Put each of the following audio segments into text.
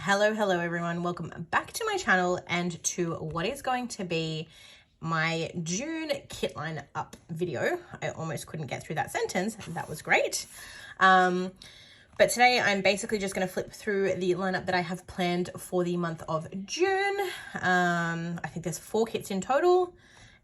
Hello everyone, welcome back to my channel and to what is going to be my June kit line up video. I almost couldn't get through that sentence. That was great. But today I'm basically just going to flip through the lineup that I have planned for the month of June. I think there's 4 kits in total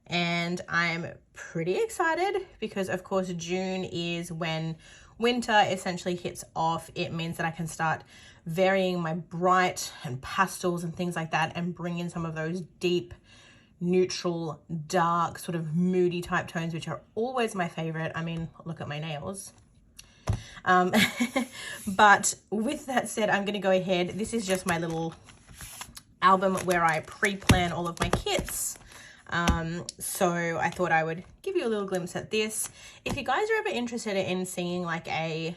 and I'm pretty excited because of course June is when winter essentially hits off. It means that I can start varying my bright and pastels and things like that and bring in some of those deep, neutral, dark, sort of moody type tones, which are always my favorite. I mean, look at my nails. But with that said, I'm going to go ahead. This is just my little album where I pre-plan all of my kits. So I thought I would give you a little glimpse at this. If you guys are ever interested in seeing like a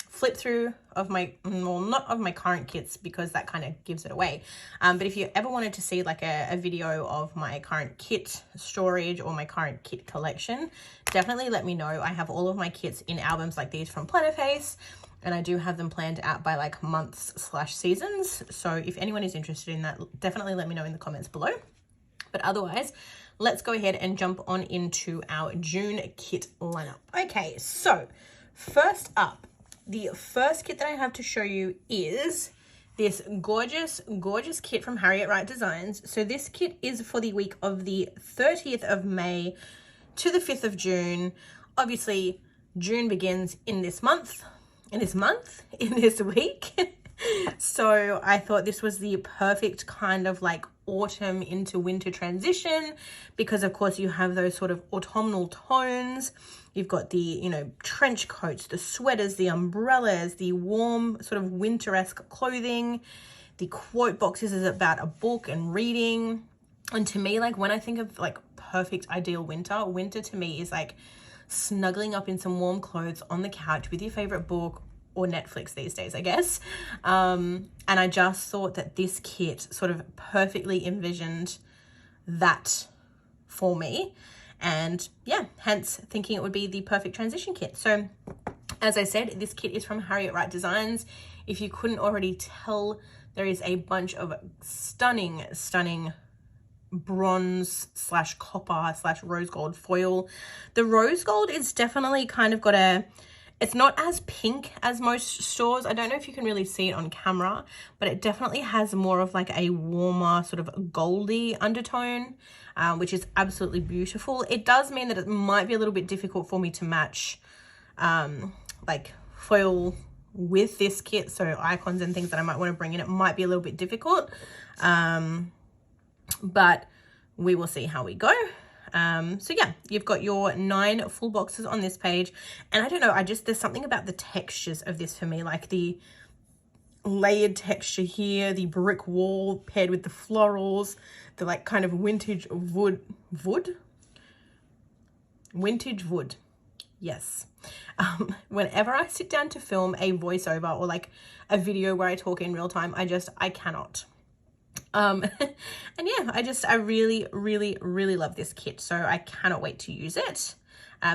flip through of my, well, not of my current kits because that kind of gives it away, but if you ever wanted to see like a video of my current kit storage or my current kit collection, definitely let me know. I have all of my kits in albums like these from Plena Face, and I do have them planned out by like months/seasons. So if anyone is interested in that, definitely let me know in the comments below. But otherwise, let's go ahead and jump on into our June kit lineup. Okay, so first up, the first kit that I have to show you is this gorgeous kit from Wright Designs. So this kit is for the week of the 30th of May to the 5th of June. Obviously, June begins in this week. So I thought this was the perfect kind of like autumn into winter transition because of course you have those sort of autumnal tones. You've got the, you know, trench coats, the sweaters, the umbrellas, the warm sort of winter-esque clothing. The quote boxes is about a book and reading. And to me, like when I think of like perfect ideal winter to me is like snuggling up in some warm clothes on the couch with your favorite book or Netflix these days, I guess. And I just thought that this kit sort of perfectly envisioned that for me. And yeah, hence thinking it would be the perfect transition kit. So as I said, this kit is from Wright Designs. If you couldn't already tell, there is a bunch of stunning bronze/copper/rose gold foil. The rose gold is definitely kind of got it's not as pink as most stores. I don't know if you can really see it on camera, but it definitely has more of like a warmer sort of goldy undertone, which is absolutely beautiful. It does mean that it might be a little bit difficult for me to match like foil with this kit. So icons and things that I might want to bring in, it might be a little bit difficult, but we will see how we go. So yeah, you've got your 9 full boxes on this page, and I don't know, there's something about the textures of this for me, like the layered texture here, the brick wall paired with the florals, the like kind of vintage wood. Yes. Whenever I sit down to film a voiceover or like a video where I talk in real time, I cannot. And yeah, I really love this kit, so I cannot wait to use it.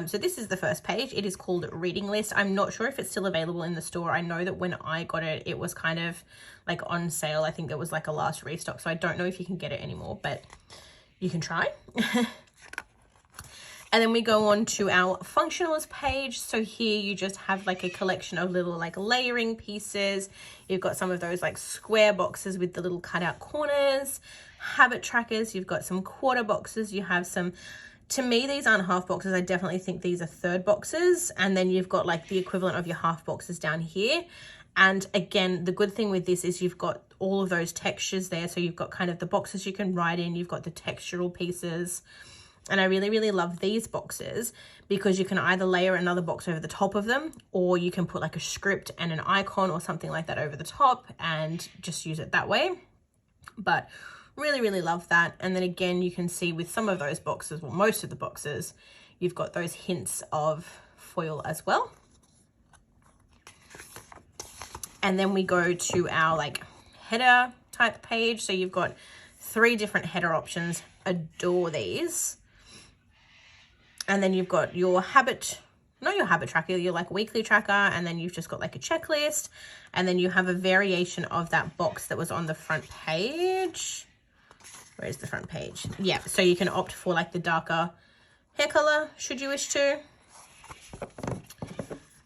So this is the first page. It is called Reading List. I'm not sure if it's still available in the store. I know that when I got it, it was kind of like on sale. I think it was like a last restock, so I don't know if you can get it anymore, but you can try. And then we go on to our functionals page. So here you just have like a collection of little like layering pieces. You've got some of those like square boxes with the little cutout corners, habit trackers. You've got some quarter boxes. You have some, to me, these aren't half boxes. I definitely think these are third boxes. And then you've got like the equivalent of your half boxes down here. And again, the good thing with this is you've got all of those textures there. So you've got kind of the boxes you can write in. You've got the textural pieces. And I really love these boxes because you can either layer another box over the top of them, or you can put like a script and an icon or something like that over the top and just use it that way. But really love that. And then again, you can see with some of those boxes, well, most of the boxes, you've got those hints of foil as well. And then we go to our like header type page. So you've got 3 different header options. Adore these. And then you've got your habit not your habit tracker, your like weekly tracker, and then you've just got like a checklist, and then you have a variation of that box that was on the front page. Where's the front page? Yeah, so you can opt for like the darker hair color should you wish to.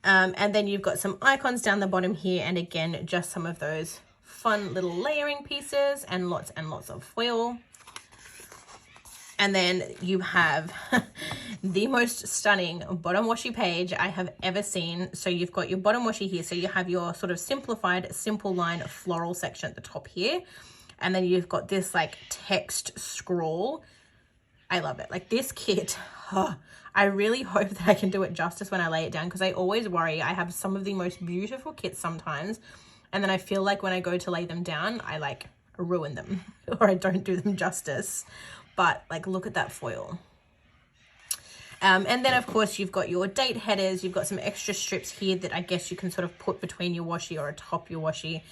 And then you've got some icons down the bottom here, and again, just some of those fun little layering pieces and lots of foil. And then you have the most stunning bottom washi page I have ever seen. So you've got your bottom washi here. So you have your sort of simplified, simple line floral section at the top here. And then you've got this like text scroll. I love it. Like this kit, I really hope that I can do it justice when I lay it down, because I always worry. I have some of the most beautiful kits sometimes, and then I feel like when I go to lay them down, I like ruin them or I don't do them justice. But like, look at that foil. And then of course you've got your date headers. You've got some extra strips here that I guess you can sort of put between your washi or atop your washi,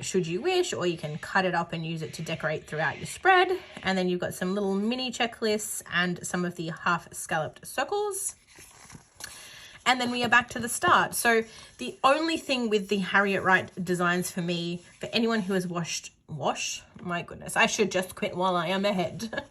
should you wish, or you can cut it up and use it to decorate throughout your spread. And then you've got some little mini checklists and some of the half scalloped circles. And then we are back to the start. So the only thing with the Harriet Wright designs for me, for anyone who has my goodness, I should just quit while I am ahead.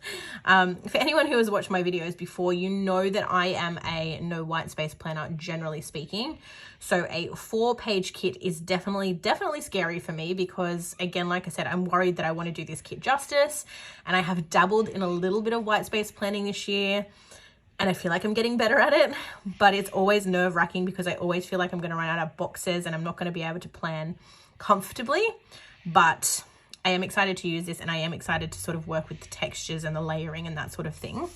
For anyone who has watched my videos before, you know that I am a no white space planner, generally speaking. So a 4-page kit is definitely scary for me, because again, like I said, I'm worried that I want to do this kit justice, and I have dabbled in a little bit of white space planning this year, and I feel like I'm getting better at it, but it's always nerve-wracking because I always feel like I'm going to run out of boxes and I'm not going to be able to plan comfortably. But I am excited to use this, and I am excited to sort of work with the textures and the layering and that sort of thing.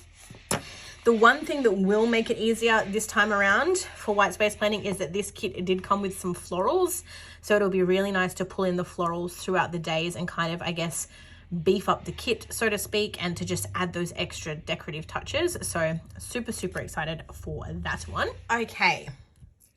The one thing that will make it easier this time around for white space planning is that this kit did come with some florals. So it'll be really nice to pull in the florals throughout the days and kind of, I guess, beef up the kit, so to speak, and to just add those extra decorative touches. So super excited for that one. Okay,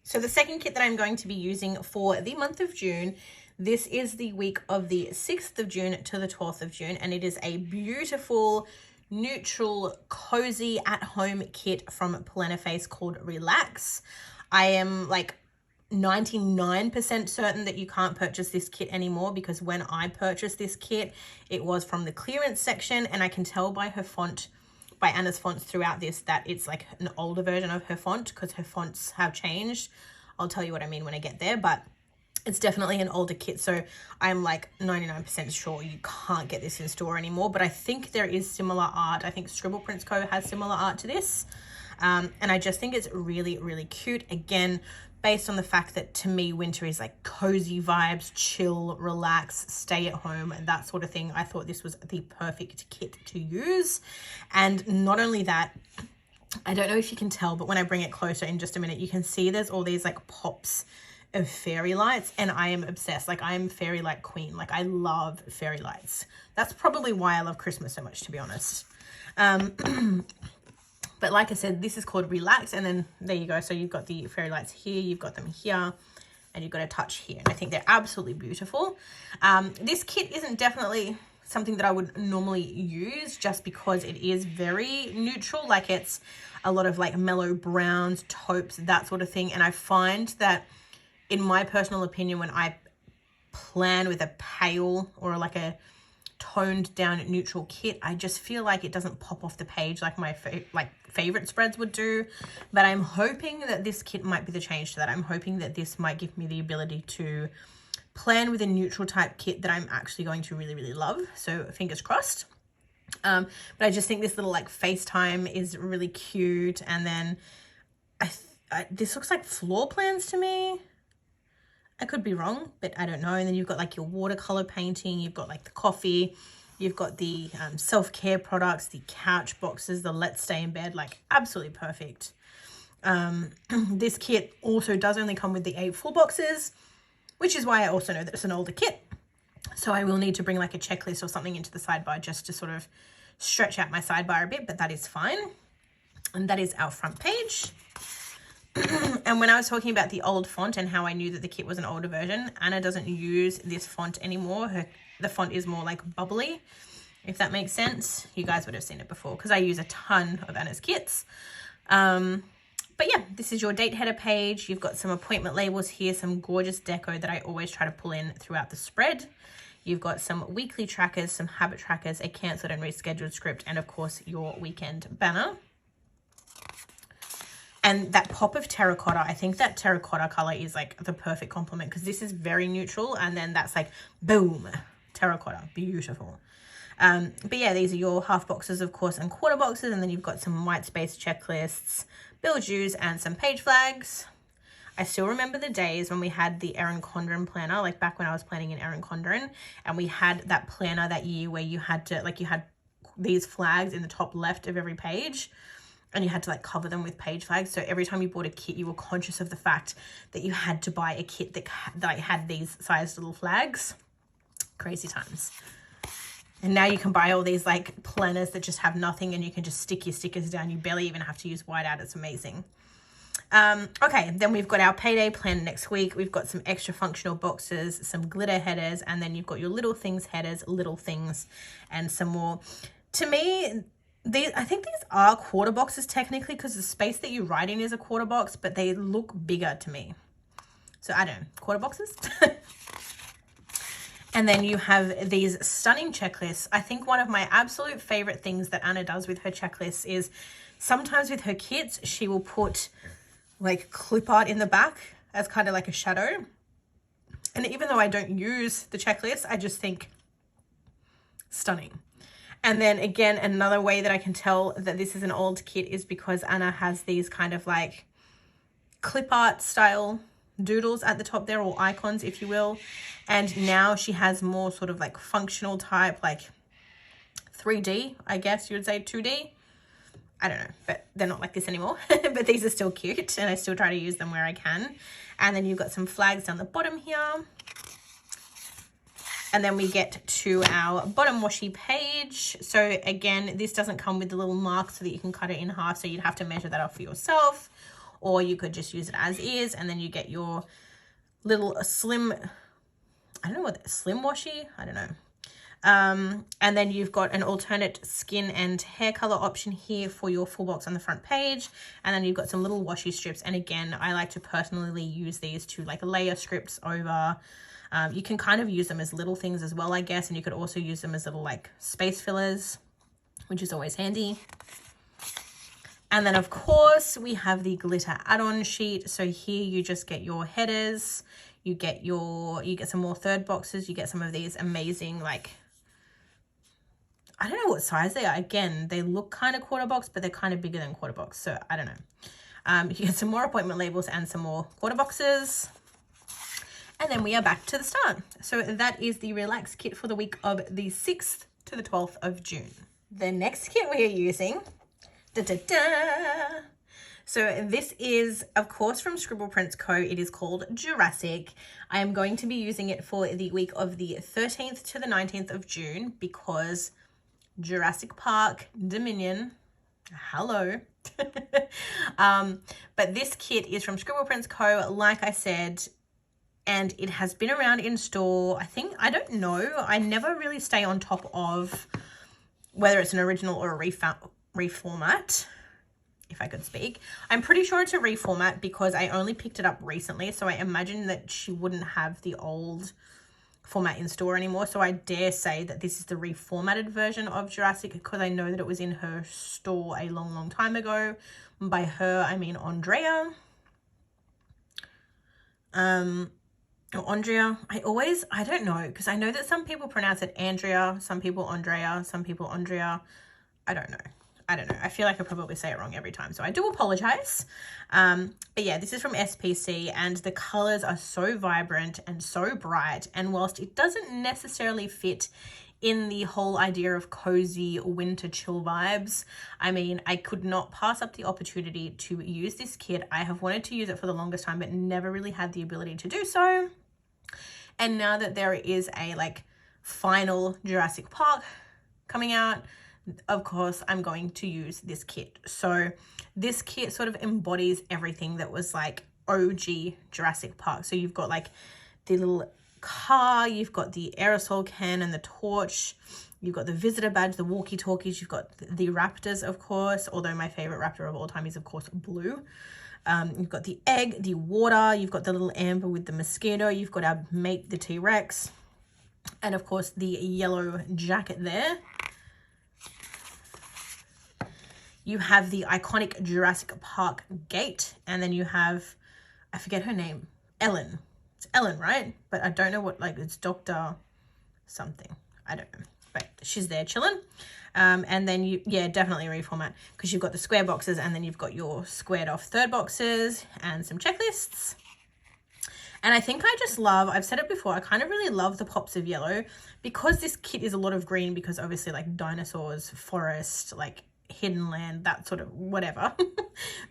so the second kit that I'm going to be using for the month of June, this is the week of the 6th of June to the 12th of June, and it is a beautiful, neutral, cozy at-home kit from Plena Face called Relax. I am like 99% certain that you can't purchase this kit anymore, because when I purchased this kit, it was from the clearance section, and I can tell by her font, by Anna's fonts throughout this, that it's like an older version of her font, because her fonts have changed. I'll tell you what I mean when I get there, but it's definitely an older kit, so I'm like 99% sure you can't get this in store anymore. But I think there is similar art. I think Scribble Prints Co. has similar art to this, and I just think it's really cute. Again, based on the fact that to me winter is like cozy vibes, chill, relax, stay at home, and that sort of thing. I thought this was the perfect kit to use. And not only that, I don't know if you can tell, but when I bring it closer in just a minute, you can see there's all these like pops of fairy lights, and I am obsessed. Like, I am fairy light queen. Like, I love fairy lights. That's probably why I love Christmas so much, to be honest. But like I said, this is called Relax, and then there you go. So you've got the fairy lights here, you've got them here, and you've got a touch here, and I think they're absolutely beautiful. This kit isn't definitely something that I would normally use, just because it is very neutral. Like, it's a lot of like mellow browns, taupes, that sort of thing, and I find that, in my personal opinion, when I plan with a pale or like a toned down neutral kit, I just feel like it doesn't pop off the page like my favorite spreads would do. But I'm hoping that this kit might be the change to that. I'm hoping that this might give me the ability to plan with a neutral type kit that I'm actually going to really love. So fingers crossed. But I just think this little like FaceTime is really cute. And then this looks like floor plans to me. I could be wrong, but I don't know. And then you've got like your watercolor painting, you've got like the coffee, you've got the self-care products, the couch boxes, the let's stay in bed, like absolutely perfect. This kit also does only come with the 8 full boxes, which is why I also know that it's an older kit. So I will need to bring like a checklist or something into the sidebar just to sort of stretch out my sidebar a bit, but that is fine. And that is our front page. And when I was talking about the old font and how I knew that the kit was an older version, Anna doesn't use this font anymore. The font is more like bubbly, if that makes sense. You guys would have seen it before, because I use a ton of Anna's kits. But yeah, this is your date header page. You've got some appointment labels here, some gorgeous deco that I always try to pull in throughout the spread. You've got some weekly trackers, some habit trackers, a cancelled and rescheduled script, and of course your weekend banner. And that pop of terracotta, I think that terracotta color is like the perfect complement, because this is very neutral, and then that's like boom, terracotta, beautiful. But yeah, these are your half boxes, of course, and quarter boxes, and then you've got some white space checklists, build use, and some page flags. I still remember the days when we had the Erin Condren planner, like back when I was planning in Erin Condren, and we had that planner that year where you had to, like, you had these flags in the top left of every page, and you had to like cover them with page flags. So every time you bought a kit, you were conscious of the fact that you had to buy a kit that had these sized little flags. Crazy times. And now you can buy all these like planners that just have nothing, and you can just stick your stickers down. You barely even have to use whiteout. It's amazing. Okay, then we've got our payday planner next week. We've got some extra functional boxes, some glitter headers, and then you've got your little things headers, little things, and some more. To me, I think these are quarter boxes technically, because the space that you write in is a quarter box, but they look bigger to me. So I don't know, quarter boxes. And then you have these stunning checklists. I think one of my absolute favorite things that Anna does with her checklists is sometimes with her kits, she will put like clip art in the back as kind of like a shadow. And even though I don't use the checklist, I just think stunning. And then again, another way that I can tell that this is an old kit is because Anna has these kind of like clip art style doodles at the top there, or icons, if you will. And now she has more sort of like functional type, like 3D, I guess you would say 2D. I don't know, but they're not like this anymore. But these are still cute, and I still try to use them where I can. And then you've got some flags down the bottom here. And then we get to our bottom washi page. So again, this doesn't come with the little mark so that you can cut it in half. So you'd have to measure that off for yourself, or you could just use it as is. And then you get your little slim, I don't know what, slim washi? I don't know. And then you've got an alternate skin and hair color option here for your full box on the front page. And then you've got some little washi strips. And again, I like to personally use these to like layer scripts over. You can kind of use them as little things as well, I guess. And you could also use them as little like space fillers, which is always handy. And then of course we have the glitter add-on sheet. So here you just get your headers, you get some more third boxes, you get some of these amazing, like, I don't know what size they are. Again, they look kind of quarter box, but they're kind of bigger than quarter box. So I don't know. You get some more appointment labels and some more quarter boxes. And then we are back to the start. So that is the Relax kit for the week of the 6th to the 12th of June. The next kit we are using, so this is, of course, from Scribble Prints Co. It is called Jurassic. I am going to be using it for the week of the 13th to the 19th of June because Jurassic Park Dominion, hello. But this kit is from Scribble Prints Co. Like I said, and it has been around in store. I don't know. I never really stay on top of whether it's an original or a reformat, if I could speak. I'm pretty sure it's a reformat because I only picked it up recently. So I imagine that she wouldn't have the old format in store anymore. So I dare say that this is the reformatted version of Jurassic because I know that it was in her store a long, long time ago. By her, I mean Andrea. Andrea, I don't know, because I know that some people pronounce it Andrea, some people Andrea, some people Andrea. I don't know. I feel like I probably say it wrong every time, so I do apologize. But yeah, this is from SPC, and the colors are so vibrant and so bright. And whilst it doesn't necessarily fit in the whole idea of cozy winter chill vibes, I mean, I could not pass up the opportunity to use this kit. I have wanted to use it for the longest time, but never really had the ability to do so. And now that there is a like final Jurassic Park coming out, of course, I'm going to use this kit. So this kit sort of embodies everything that was like OG Jurassic Park. So you've got like the little car, you've got the aerosol can and the torch, you've got the visitor badge, the walkie-talkies, you've got the raptors, of course, although my favorite raptor of all time is, of course, Blue. You've got the egg, the water, you've got the little amber with the mosquito, you've got our mate, the T-Rex, and of course the yellow jacket there. You have the iconic Jurassic Park gate, and then you have, I forget her name, Ellen. It's Ellen, right? But I don't know what, like, it's Dr. something. I don't know. But she's there chilling. And then you, yeah, definitely reformat, because you've got the square boxes, and then you've got your squared off third boxes and some checklists. And I think I just love, I've said it before, I kind of really love the pops of yellow, because this kit is a lot of green, because obviously like dinosaurs, forest, like hidden land, that sort of whatever.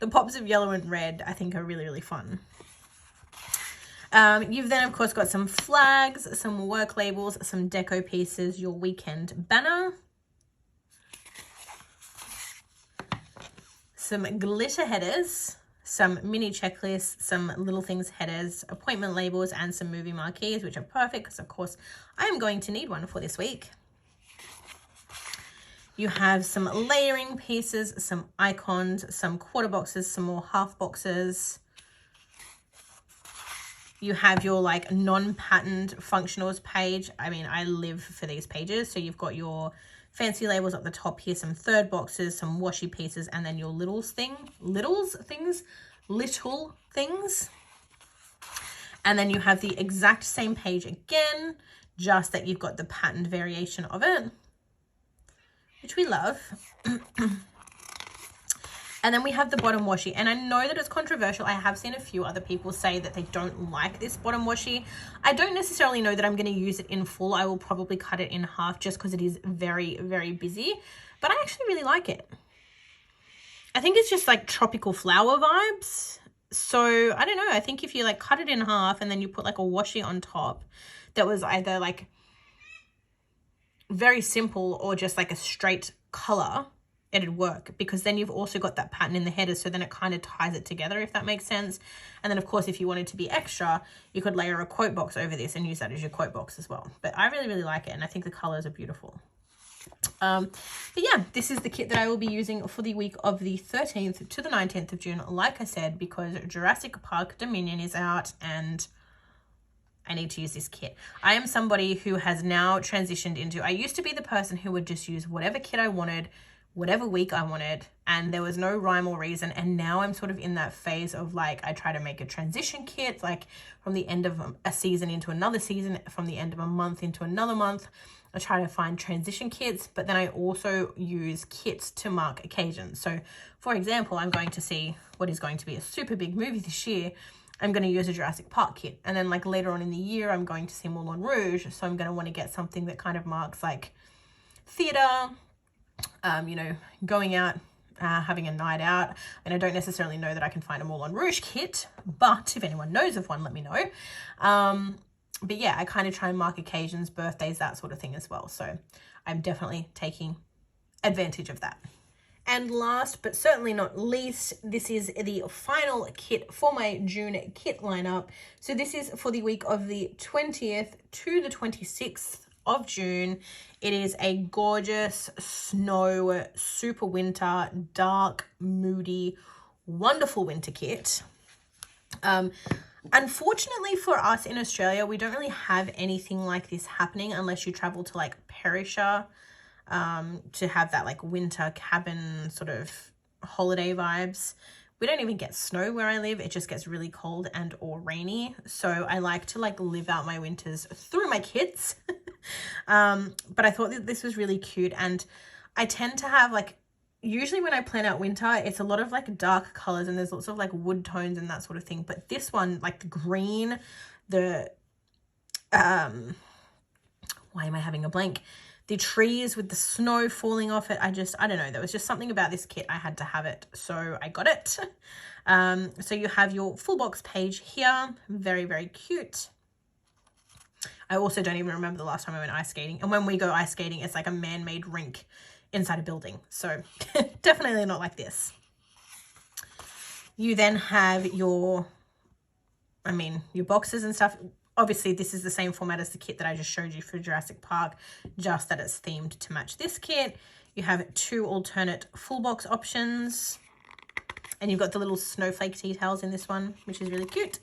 The pops of yellow and red I think are really, really fun. You've then of course got some flags, some work labels, some deco pieces, your weekend banner, some glitter headers, some mini checklists, some little things headers, appointment labels, and some movie marquees, which are perfect because of course I am going to need one for this week. You have some layering pieces, some icons, some quarter boxes, some more half boxes. You have your like non-patterned functionals page. I mean, I live for these pages. So you've got your fancy labels at the top here, some third boxes, some washi pieces, and then your little things. And then you have the exact same page again, just that you've got the patterned variation of it, which we love. And then we have the bottom washi, and I know that it's controversial. I have seen a few other people say that they don't like this bottom washi. I don't necessarily know that I'm going to use it in full. I will probably cut it in half just because it is very, very busy, but I actually really like it. I think it's just like tropical flower vibes. So I don't know. I think if you like cut it in half and then you put like a washi on top that was either like very simple or just like a straight color, it'd work, because then you've also got that pattern in the header, so then it kind of ties it together, if that makes sense. And then of course if you wanted to be extra, you could layer a quote box over this and use that as your quote box as well. But I really, really like it, and I think the colors are beautiful. But yeah, this is the kit that I will be using for the week of the 13th to the 19th of June, like I said, because Jurassic Park Dominion is out and I need to use this kit. I am somebody who has now transitioned into, I used to be the person who would just use whatever kit I wanted, whatever week I wanted, and there was no rhyme or reason. And now I'm sort of in that phase of like, I try to make a transition kit, like from the end of a season into another season, from the end of a month into another month. I try to find transition kits, but then I also use kits to mark occasions. So for example, I'm going to see what is going to be a super big movie this year. I'm going to use a Jurassic Park kit. And then like later on in the year, I'm going to see Moulin Rouge. So I'm going to want to get something that kind of marks like theater, you know, going out, having a night out. And I don't necessarily know that I can find a Moulin Rouge kit, but if anyone knows of one, let me know. But yeah, I kind of try and mark occasions, birthdays, that sort of thing as well. So I'm definitely taking advantage of that. And last but certainly not least, this is the final kit for my June kit lineup. So this is for the week of the 20th to the 26th of June. It is a gorgeous snow, super winter, dark, moody, wonderful winter kit. Unfortunately for us in Australia, we don't really have anything like this happening unless you travel to like Perisher to have that like winter cabin sort of holiday vibes. We don't even get snow where I live. It just gets really cold and or rainy. So I like to like live out my winters through my kids. But I thought that this was really cute, and I tend to have like, usually when I plan out winter, it's a lot of like dark colors and there's lots of like wood tones and that sort of thing. But this one, like the green, the, why am I having a blank? The trees with the snow falling off it. I don't know. There was just something about this kit. I had to have it. So I got it. So you have your full box page here. Very, very cute. I also don't even remember the last time I went ice skating. And when we go ice skating, it's like a man-made rink inside a building. So definitely not like this. You then have your boxes and stuff. Obviously, this is the same format as the kit that I just showed you for Jurassic Park, just that it's themed to match this kit. You have two alternate full box options. And you've got the little snowflake details in this one, which is really cute.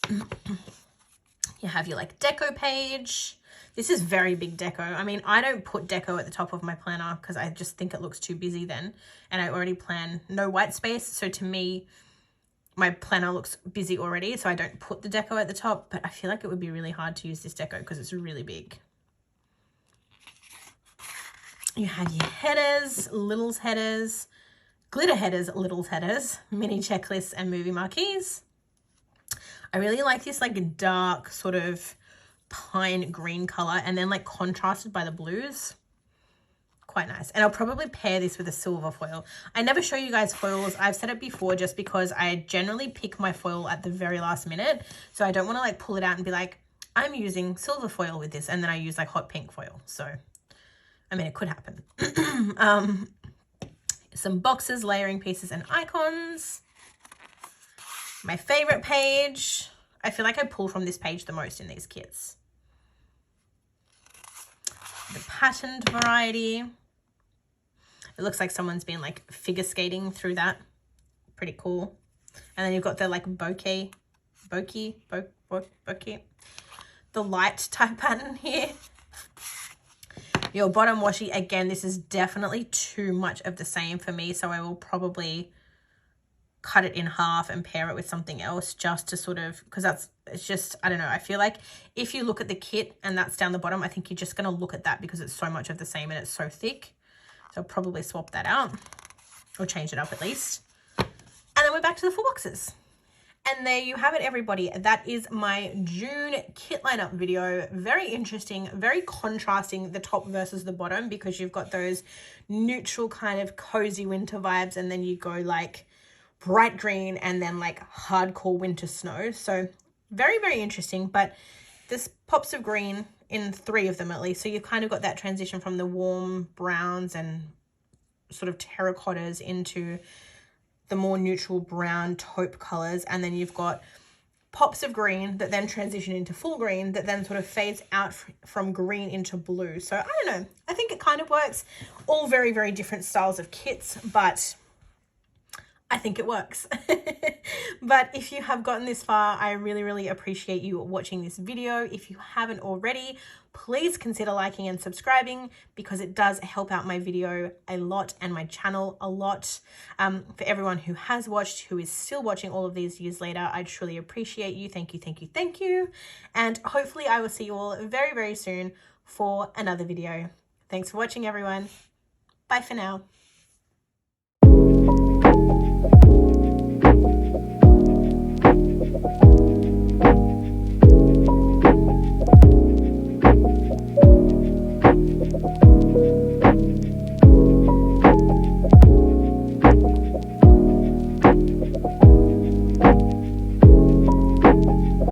You have your like deco page. This is very big deco. I mean, I don't put deco at the top of my planner because I just think it looks too busy then. And I already plan no white space. So to me, my planner looks busy already. So I don't put the deco at the top, but I feel like it would be really hard to use this deco because it's really big. You have your headers, littles headers, glitter headers, littles headers, mini checklists, and movie marquees. I really like this like dark sort of pine green color and then like contrasted by the blues. Quite nice. And I'll probably pair this with a silver foil. I never show you guys foils. I've said it before just because I generally pick my foil at the very last minute. So I don't want to like pull it out and be like, I'm using silver foil with this. And then I use like hot pink foil. So, I mean, it could happen. Some boxes, layering pieces, and icons. My favorite page. I feel like I pull from this page the most in these kits. The patterned variety. It looks like someone's been like figure skating through that. Pretty cool. And then you've got the like bokeh. The light type pattern here. Your bottom washi, again, this is definitely too much of the same for me. So I will probably cut it in half and pair it with something else just to sort of, because it's just, I don't know. I feel like if you look at the kit and that's down the bottom, I think you're just going to look at that because it's so much of the same and it's so thick. So I'll probably swap that out or change it up at least. And then we're back to the full boxes. And there you have it, everybody. That is my June kit lineup video. Very interesting, very contrasting, the top versus the bottom, because you've got those neutral kind of cozy winter vibes and then you go like bright green and then like hardcore winter snow. So very, very interesting, but there's pops of green in 3 of them at least. So you've kind of got that transition from the warm browns and sort of terracottas into the more neutral brown taupe colors. And then you've got pops of green that then transition into full green that then sort of fades out from green into blue. So I don't know, I think it kind of works. All very, very different styles of kits, but I think it works. But if you have gotten this far, I really, really appreciate you watching this video. If you haven't already, please consider liking and subscribing because it does help out my video a lot and my channel a lot. For everyone who has watched, who is still watching all of these years later, I truly appreciate you. Thank you, thank you, thank you. And hopefully I will see you all very, very soon for another video. Thanks for watching, everyone. Bye for now.